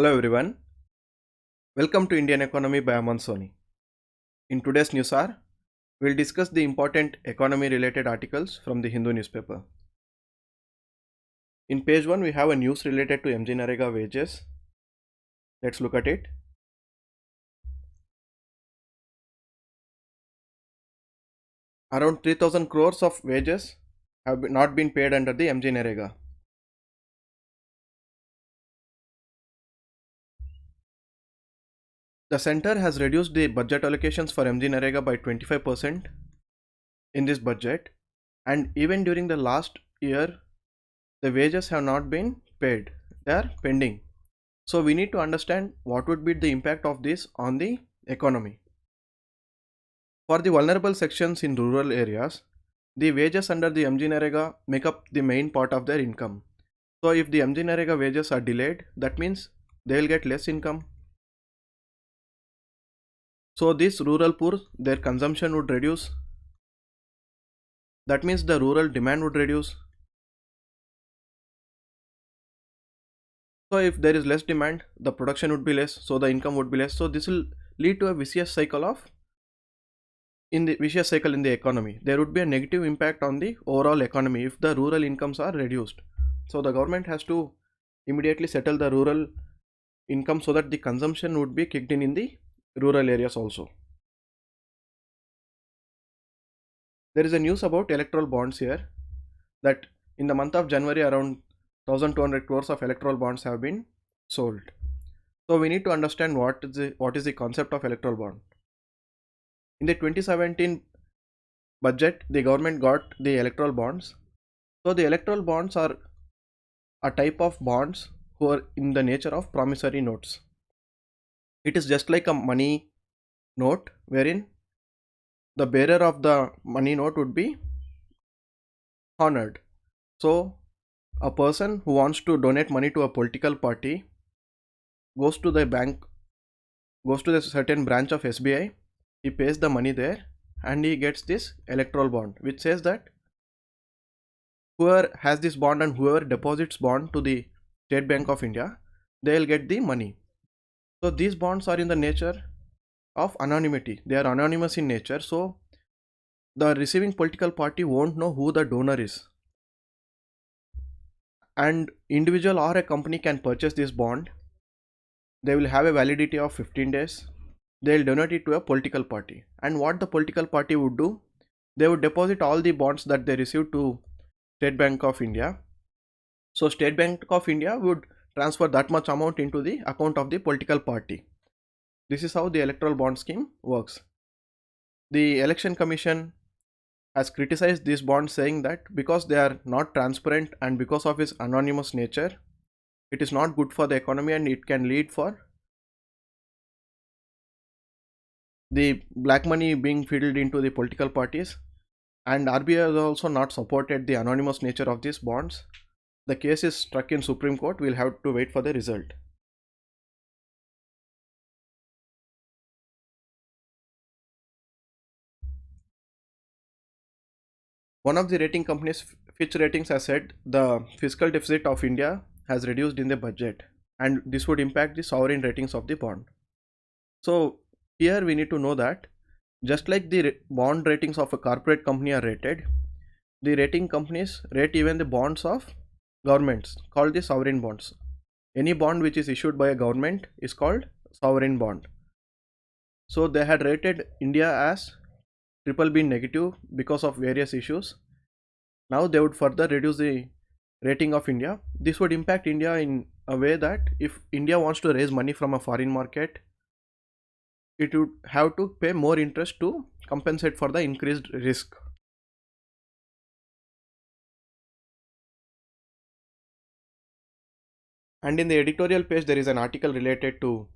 Hello everyone, welcome to Indian Economy by Aman Soni. In today's news hour, we'll discuss the important economy related articles from the Hindu newspaper. In page 1, we have a news related to MG Narega wages. Let's look at it. Around 3000 crores of wages have not been paid under the MG Narega. The center has reduced the budget allocations for MG Narega by 25% in this budget, and even during the last year, the wages have not been paid, they are pending. So we need to understand what would be the impact of this on the economy. For the vulnerable sections in rural areas, the wages under the MG Narega make up the main part of their income. So if the MG Narega wages are delayed, that means they will get less income. So these rural poor, their consumption would reduce. That means the rural demand would reduce. So if there is less demand, the production would be less, so the income would be less. So this will lead to a vicious cycle in the economy. There would be a negative impact on the overall economy if the rural incomes are reduced. So the government has to immediately settle the rural income so that the consumption would be kicked in the rural areas also. There is a news about electoral bonds here, that in the month of January around 1200 crores of electoral bonds have been sold. So we need to understand what is the concept of electoral bond. In the 2017 budget, the government got the electoral bonds. So the electoral bonds are a type of bonds who are in the nature of promissory notes. It is just like a money note wherein the bearer of the money note would be honored. So a person who wants to donate money to a political party goes to the bank, goes to the certain branch of SBI, he pays the money there and he gets this electoral bond, which says that whoever has this bond and whoever deposits bond to the State Bank of India, they will get the money. So these bonds are in the nature of anonymity. They are anonymous in nature. So the receiving political party won't know who the donor is. And individual or a company can purchase this bond. They will have a validity of 15 days. They will donate it to a political party. And what the political party would do, they would deposit all the bonds that they received to State Bank of India. So State Bank of India would transfer that much amount into the account of the political party. This is how the electoral bond scheme works. The Election Commission has criticized these bonds, saying that because they are not transparent and because of its anonymous nature, it is not good for the economy and it can lead for the black money being filled into the political parties. And RBI has also not supported the anonymous nature of these bonds. The case is struck in Supreme Court. We'll have to wait for the result. One of the rating companies, Fitch Ratings, has said the fiscal deficit of India has reduced in the budget and this would impact the sovereign ratings of the bond. So here we need to know that just like the bond ratings of a corporate company are rated, the rating companies rate even the bonds of governments called the sovereign bonds. Any bond which is issued by a government is called sovereign bond. So they had rated India as BBB negative because of various issues. Now they would further reduce the rating of India. This would impact India in a way that if India wants to raise money from a foreign market, it would have to pay more interest to compensate for the increased risk. And in the editorial page, there is an article related to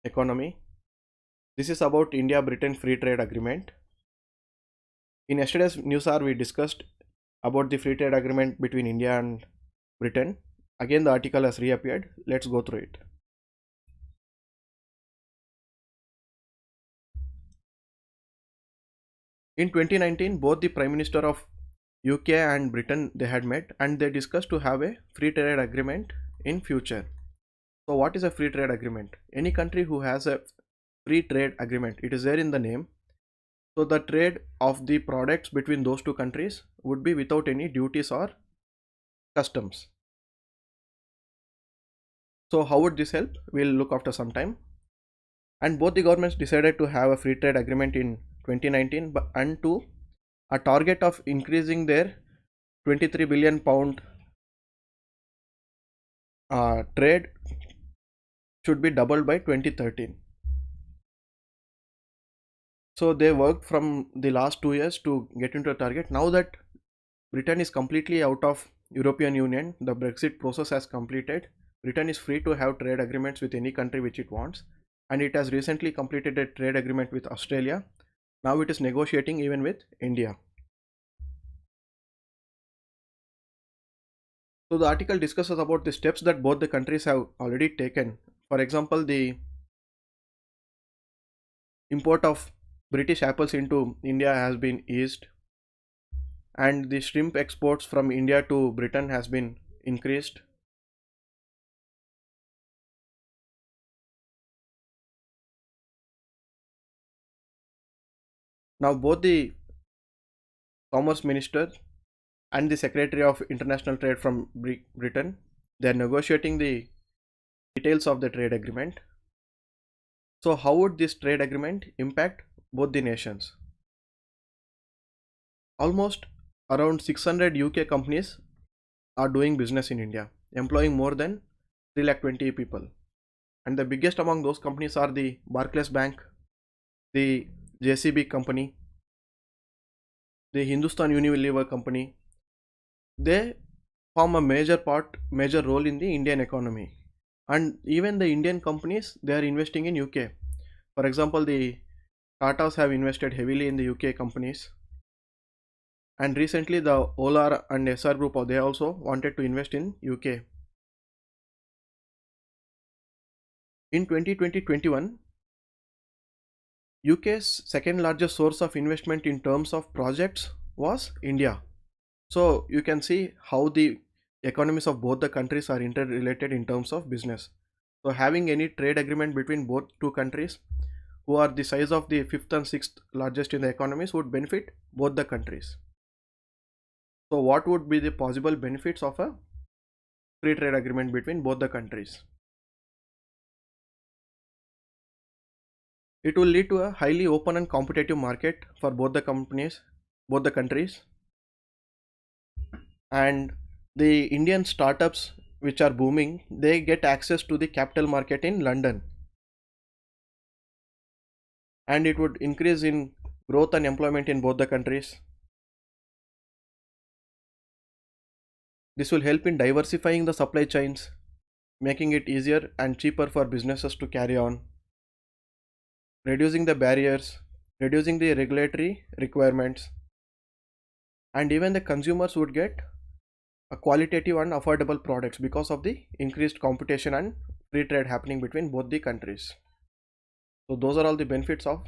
economy. This is about India-Britain Free Trade Agreement. In yesterday's news hour, we discussed about the free trade agreement between India and Britain. Again, the article has reappeared. Let's go through it. In 2019, both the Prime Minister of UK and Britain, they had met and they discussed to have a free trade agreement in future. So what is a free trade agreement? Any country who has a free trade agreement, it is there in the name. So the trade of the products between those two countries would be without any duties or customs. So how would this help? We'll look after some time. And both the governments decided to have a free trade agreement in 2019 and to a target of increasing their 23 billion pound trade should be doubled by 2013. So they worked from the last 2 years to get into a target. Now that Britain is completely out of European Union, the Brexit process has completed. Britain is free to have trade agreements with any country which it wants, and it has recently completed a trade agreement with Australia. Now it is negotiating even with India. So the article discusses about the steps that both the countries have already taken. For example, the import of British apples into India has been eased, and the shrimp exports from India to Britain has been increased. Now both the Commerce Minister and the Secretary of International Trade from Britain, they are negotiating the details of the trade agreement. So how would this trade agreement impact both the nations? Almost around 600 UK companies are doing business in India, employing more than 320 people. And the biggest among those companies are the Barclays Bank, the JCB company, the Hindustan Unilever company. They form a major role in the Indian economy. And even the Indian companies, they are investing in UK. For example, the Tatas have invested heavily in the UK companies. And recently the Ola and SR Group, they also wanted to invest in UK. In 2020-21, UK's second largest source of investment in terms of projects was India. So you can see how the economies of both the countries are interrelated in terms of business. So having any trade agreement between both two countries who are the size of the fifth and sixth largest in the economies would benefit both the countries. So what would be the possible benefits of a free trade agreement between both the countries? It will lead to a highly open and competitive market for both the countries, and the Indian startups which are booming, they get access to the capital market in London, and it would increase in growth and employment in both the countries. This will help in diversifying the supply chains, making it easier and cheaper for businesses to carry on, reducing the barriers, reducing the regulatory requirements, and even the consumers would get a qualitative and affordable products because of the increased competition and free trade happening between both the countries. So those are all the benefits of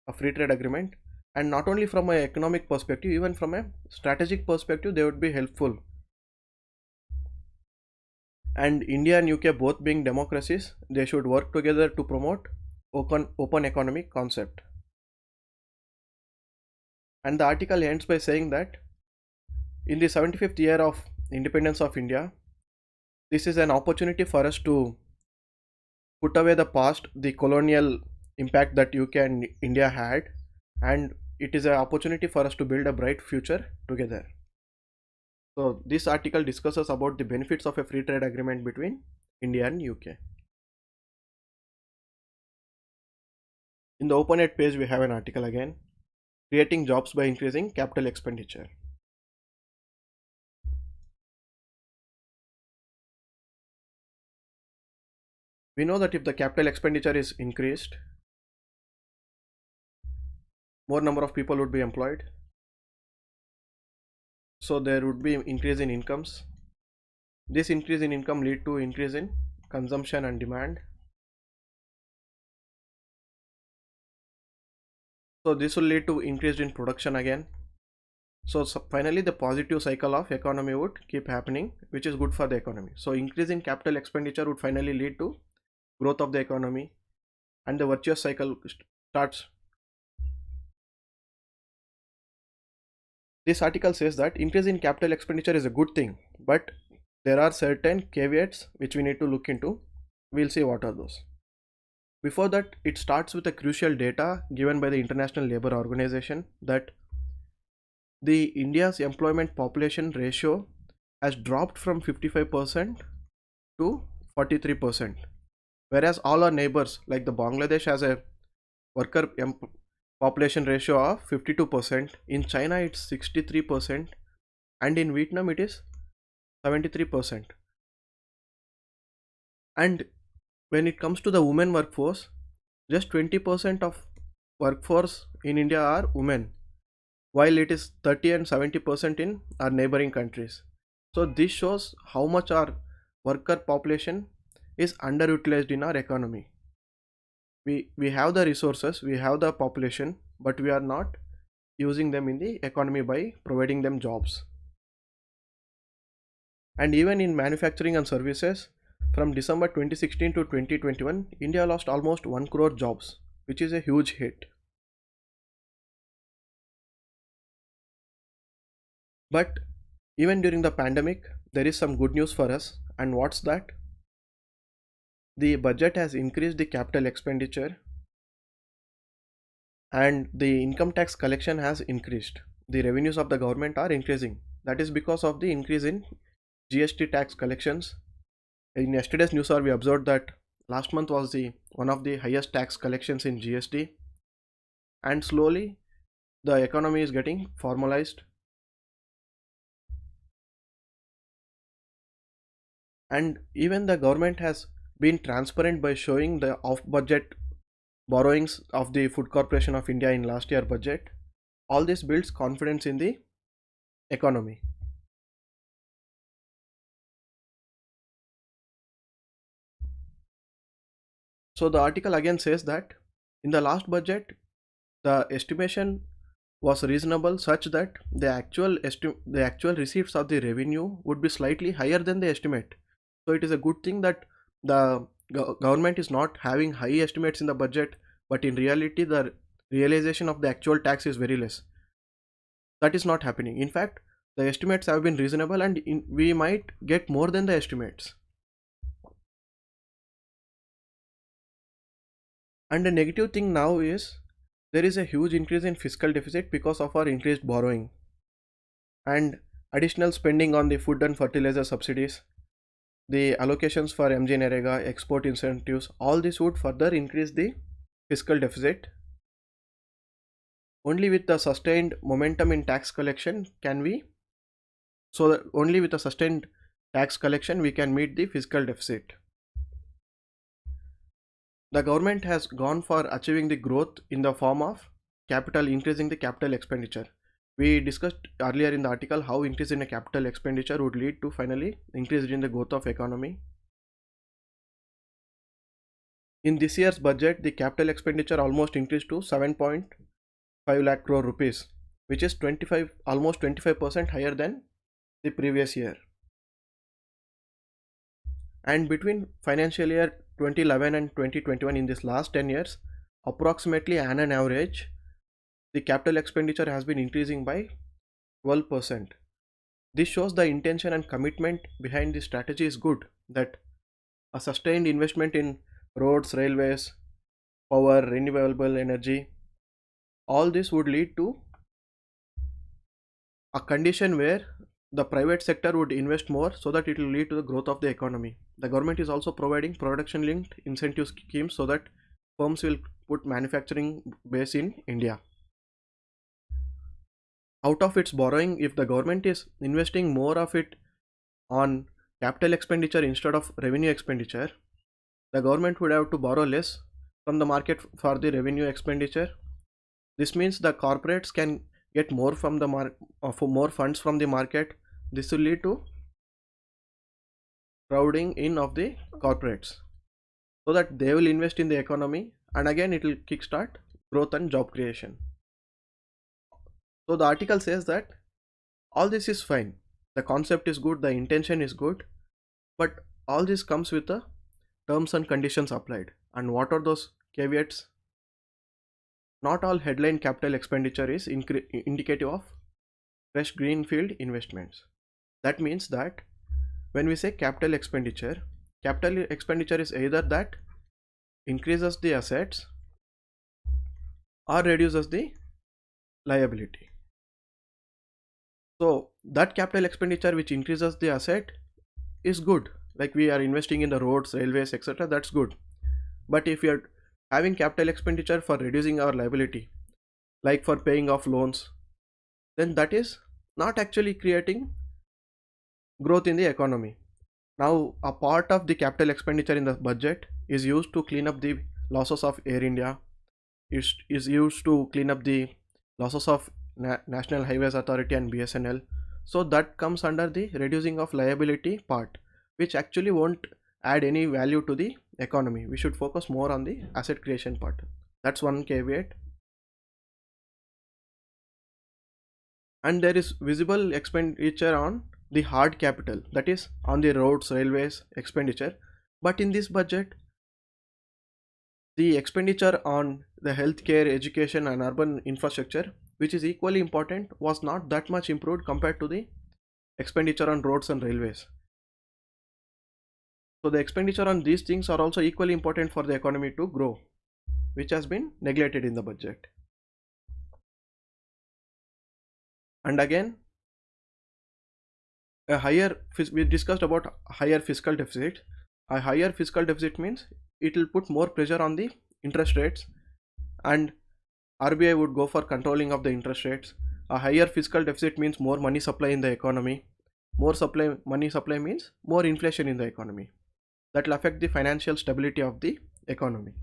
a free trade agreement, and not only from an economic perspective, even from a strategic perspective they would be helpful. And India and UK both being democracies, they should work together to promote open economic concept. And the article ends by saying that in the 75th year of independence of India, this is an opportunity for us to put away the past, the colonial impact that UK and India had, and it is an opportunity for us to build a bright future together. So this article discusses about the benefits of a free trade agreement between India and UK. In the OpenEd page, we have an article again, creating jobs by increasing capital expenditure. We know that if the capital expenditure is increased, more number of people would be employed. So there would be increase in incomes. This increase in income lead to increase in consumption and demand. So this will lead to increase in production again. So finally the positive cycle of economy would keep happening, which is good for the economy. So increase in capital expenditure would finally lead to growth of the economy, and the virtuous cycle starts. This article says that increase in capital expenditure is a good thing, but there are certain caveats which we need to look into. We'll see what are those. Before that, it starts with a crucial data given by the International Labour Organization that the India's employment population ratio has dropped from 55% to 43%, whereas all our neighbors like the Bangladesh has a worker population ratio of 52%, in China it's 63%, and in Vietnam it is 73%. And when it comes to the women workforce, just 20% of workforce in India are women, while it is 30 and 70% in our neighboring countries. So this shows how much our worker population is underutilized in our economy. We have the resources, we have the population, but we are not using them in the economy by providing them jobs. And even in manufacturing and services, from December 2016 to 2021, India lost almost 1 crore jobs, which is a huge hit. But even during the pandemic, there is some good news for us. And what's that? The budget has increased the capital expenditure and the income tax collection has increased. The revenues of the government are increasing. That is because of the increase in GST tax collections. In yesterday's news hour, we observed that last month was the one of the highest tax collections in GST, and slowly the economy is getting formalized. And even the government has been transparent by showing the off-budget borrowings of the Food Corporation of India in last year budget. All this builds confidence in the economy. So the article again says that in the last budget, the estimation was reasonable such that the actual receipts of the revenue would be slightly higher than the estimate. So it is a good thing that the government is not having high estimates in the budget, but in reality the realization of the actual tax is very less. That is not happening. In fact, the estimates have been reasonable and we might get more than the estimates. And the negative thing now is there is a huge increase in fiscal deficit because of our increased borrowing and additional spending on the food and fertilizer subsidies, the allocations for MGNREGA, export incentives. All this would further increase the fiscal deficit. Only with the sustained momentum in tax collection can we, so that only with a sustained tax collection we can meet the fiscal deficit. The government has gone for achieving the growth in the form of capital, increasing the capital expenditure. We discussed earlier in the article how increase in a capital expenditure would lead to finally increase in the growth of economy. In this year's budget, the capital expenditure almost increased to 7.5 lakh crore rupees, which is almost 25% higher than the previous year. And between financial year 2011 and 2021, in this last 10 years, approximately on an average, the capital expenditure has been increasing by 12%. This shows the intention and commitment behind the strategy is good, that a sustained investment in roads, railways, power, renewable energy, all this would lead to a condition where the private sector would invest more so that it will lead to the growth of the economy. The government is also providing production linked incentive schemes so that firms will put manufacturing base in India. Out of its borrowing, if the government is investing more of it on capital expenditure instead of revenue expenditure, the government would have to borrow less from the market for the revenue expenditure. This means the corporates can get more from the more funds from the market. This will lead to crowding in of the corporates so that they will invest in the economy, and again it will kickstart growth and job creation. So the article says that all this is fine, the concept is good, the intention is good, but all this comes with a terms and conditions applied. And what are those caveats? Not all headline capital expenditure is indicative of fresh greenfield investments. That means that when we say capital expenditure is either that increases the assets or reduces the liability. So that capital expenditure which increases the asset is good, like we are investing in the roads, railways, etc., that's good. But if you are having capital expenditure for reducing our liability, like for paying off loans, then that is not actually creating growth in the economy. Now a part of the capital expenditure in the budget is used to clean up the losses of Air India, is used to clean up the losses of National Highways Authority and BSNL. So that comes under the reducing of liability part, which actually won't add any value to the economy. We should focus more on the asset creation part. That's one caveat. And there is visible expenditure on the hard capital, that is on the roads, railways expenditure. But in this budget, the expenditure on the healthcare, education and urban infrastructure, which is equally important, was not that much improved compared to the expenditure on roads and railways. So the expenditure on these things are also equally important for the economy to grow, which has been neglected in the budget. And again, we discussed about higher fiscal deficit. A higher fiscal deficit means it will put more pressure on the interest rates, and RBI would go for controlling of the interest rates. A higher fiscal deficit means more money supply in the economy. Money supply means more inflation in the economy. That will affect the financial stability of the economy.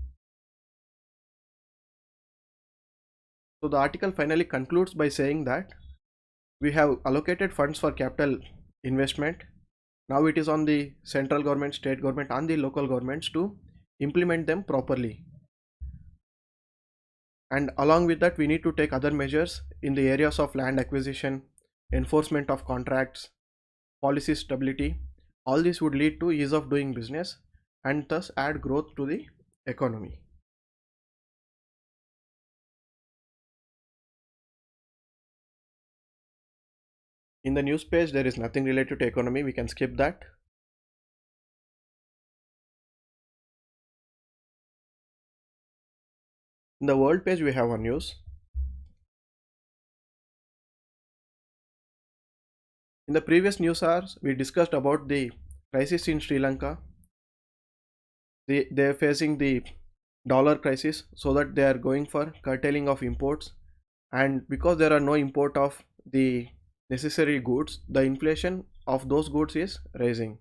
So the article finally concludes by saying that we have allocated funds for capital investment. Now it is on the central government, state government and the local governments to implement them properly. And along with that, we need to take other measures in the areas of land acquisition, enforcement of contracts, policy stability. All this would lead to ease of doing business and thus add growth to the economy. In the news page, there is nothing related to economy. We can skip that. In the world page, we have one news. In the previous news hours, we discussed about the crisis in Sri Lanka. They are facing the dollar crisis, so that they are going for curtailing of imports. And because there are no import of the necessary goods, the inflation of those goods is rising.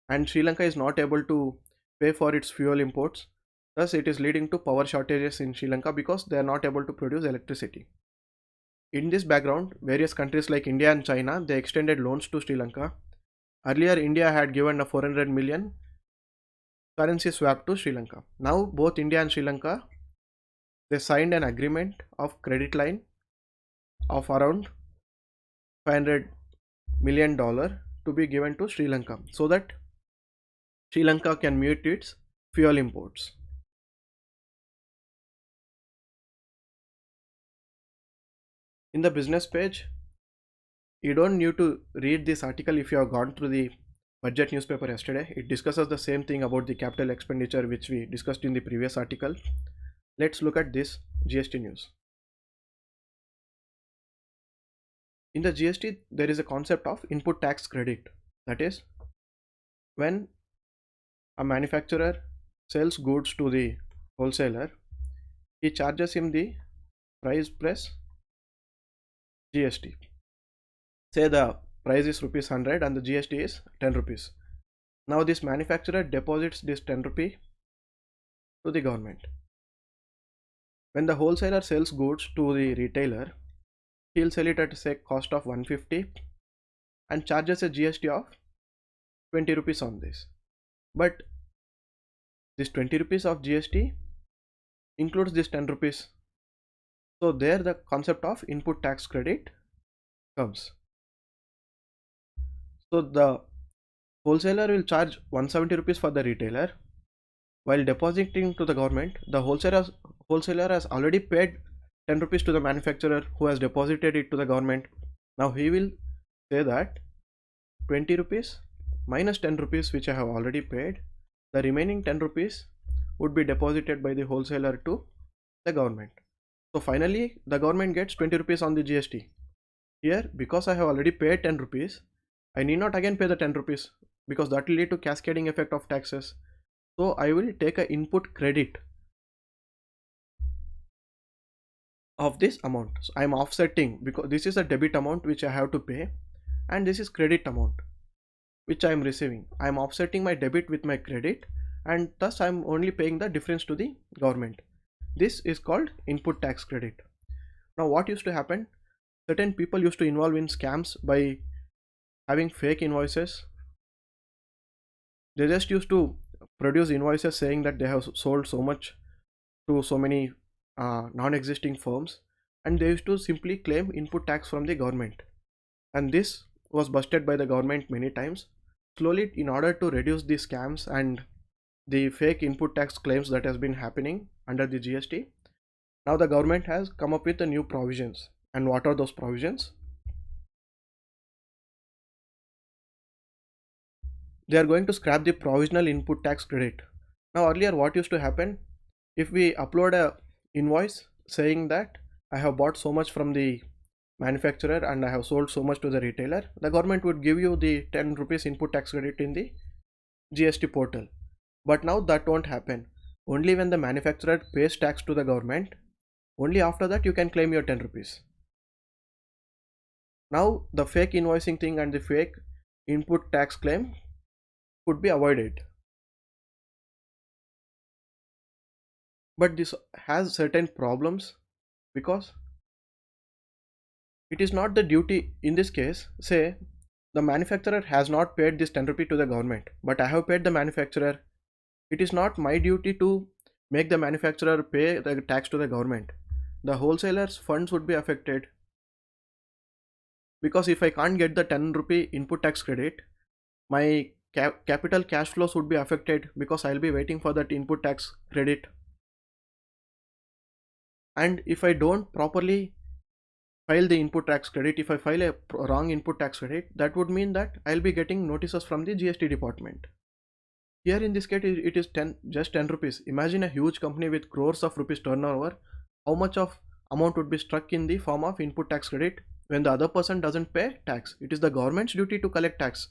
And Sri Lanka is not able to pay for its fuel imports. Thus, it is leading to power shortages in Sri Lanka because they are not able to produce electricity. In this background, various countries like India and China, they extended loans to Sri Lanka. Earlier, India had given a 400 million currency swap to Sri Lanka. Now, both India and Sri Lanka, they signed an agreement of credit line of around $500 million to be given to Sri Lanka, so that Sri Lanka can meet its fuel imports. In the business page, you don't need to read this article if you have gone through the budget newspaper yesterday. It discusses the same thing about the capital expenditure which we discussed in the previous article. Let's look at this GST news. In the GST, there is a concept of input tax credit. That is, when a manufacturer sells goods to the wholesaler, he charges him the price plus GST. Say the price is rupees 100 and the GST is 10 rupees. Now this manufacturer deposits this 10 rupee to the government. When the wholesaler sells goods to the retailer, he'll sell it at say cost of 150 and charges a GST of 20 rupees on this. But this 20 rupees of GST includes this 10 rupees. So there the concept of input tax credit comes. So the wholesaler will charge 170 rupees for the retailer. While depositing to the government, the wholesaler has already paid 10 rupees to the manufacturer who has deposited it to the government. Now he will say that 20 rupees minus 10 rupees which I have already paid, the remaining 10 rupees would be deposited by the wholesaler to the government. So finally the government gets 20 rupees on the GST. Here, because I have already paid 10 rupees, I need not again pay the 10 rupees because that will lead to cascading effect of taxes. So I will take an input credit of this amount. So I am offsetting because this is a debit amount which I have to pay and this is credit amount which I am receiving. I am offsetting my debit with my credit and thus I am only paying the difference to the government. This is called input tax credit. Now what used to happen? Certain people used to involve in scams by having fake invoices. They just used to produce invoices saying that they have sold so much to so many non-existing firms, and they used to simply claim input tax from the government, and this was busted by the government many times. Slowly, in order to reduce the scams and the fake input tax claims that has been happening under the GST, now the government has come up with the new provisions. And what are those provisions? They are going to scrap the provisional input tax credit. Now earlier what used to happen, if we upload a invoice saying that I have bought so much from the manufacturer and I have sold so much to the retailer, the government would give you the 10 rupees input tax credit in the GST portal. But now that won't happen. Only when the manufacturer pays tax to the government, only after that you can claim your 10 rupees. Now the fake invoicing thing and the fake input tax claim could be avoided. But this has certain problems because it is not the duty. In this case, say the manufacturer has not paid this 10 rupee to the government, but I have paid the manufacturer. It is not my duty to make the manufacturer pay the tax to the government. The wholesaler's funds would be affected because if I can't get the 10 rupee input tax credit, my capital cash flows would be affected because I'll be waiting for that input tax credit. And if I don't properly file the input tax credit, if I file a wrong input tax credit, that would mean that I'll be getting notices from the GST department. Here in this case it is just 10 rupees. Imagine a huge company with crores of rupees turnover. How much of amount would be struck in the form of input tax credit when the other person doesn't pay tax? It is the government's duty to collect tax.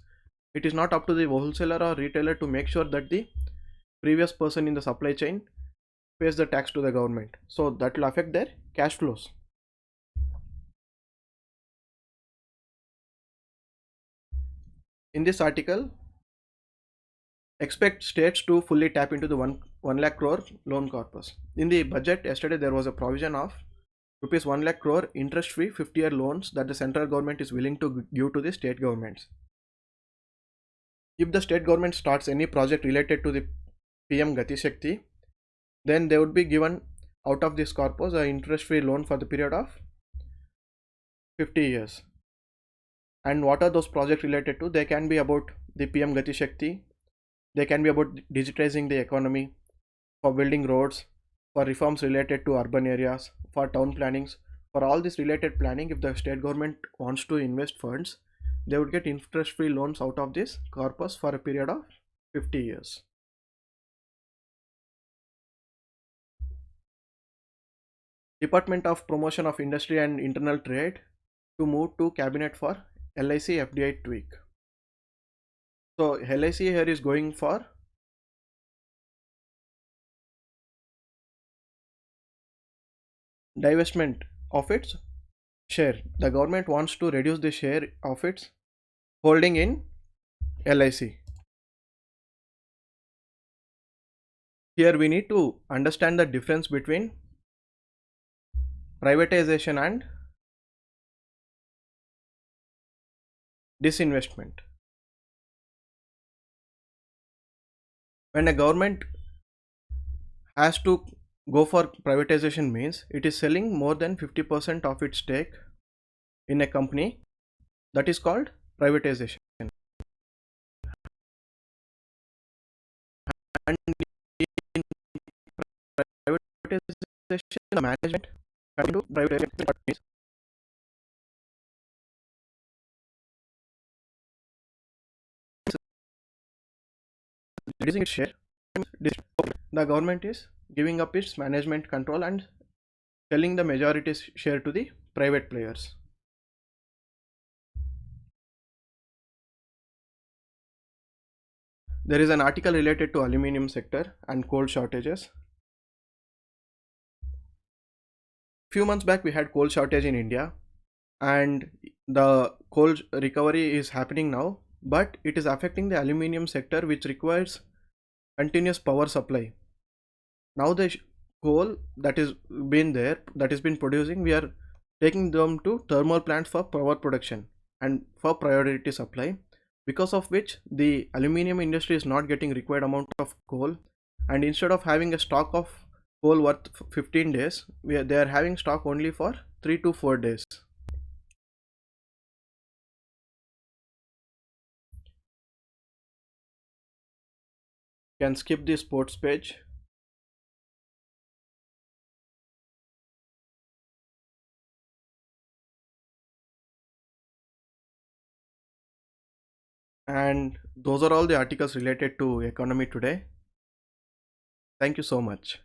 It is not up to the wholesaler or retailer to make sure that the previous person in the supply chain pays the tax to the government. So that will affect their cash flows. In this article, expect states to fully tap into the 1 lakh crore loan corpus. In the budget yesterday, there was a provision of rupees 1 lakh crore interest-free 50-year loans that the central government is willing to give to the state governments. If the state government starts any project related to the PM Gati Shakti, then they would be given out of this corpus an interest-free loan for the period of 50 years. And what are those projects related to? They can be about the PM Gati Shakti, they can be about digitizing the economy, for building roads, for reforms related to urban areas, for town plannings. For all this related planning, if the state government wants to invest funds, they would get interest-free loans out of this corpus for a period of 50 years. Department of Promotion of Industry and Internal Trade to move to cabinet for LIC FDI tweak. So LIC here is going for divestment of its share. The government wants to reduce the share of its holding in LIC. Here we need to understand the difference between privatization and disinvestment. When a government has to go for privatization means it is selling more than 50% of its stake in a company, that is called privatization. the management coming to private companies. Reducing its share. The government is giving up its management control and selling the majority share to the private players. There is an article related to aluminum sector and coal shortages. Few months back we had coal shortage in India, and the coal recovery is happening now, but it is affecting the aluminum sector, which requires continuous power supply. Now the coal that is that has been producing, we are taking them to thermal plants for power production and for priority supply, because of which the aluminum industry is not getting required amount of coal, and instead of having a stock of coal worth 15 days, they are having stock only for 3 to 4 days. Can skip the sports page. And those are all the articles related to economy today. Thank you so much.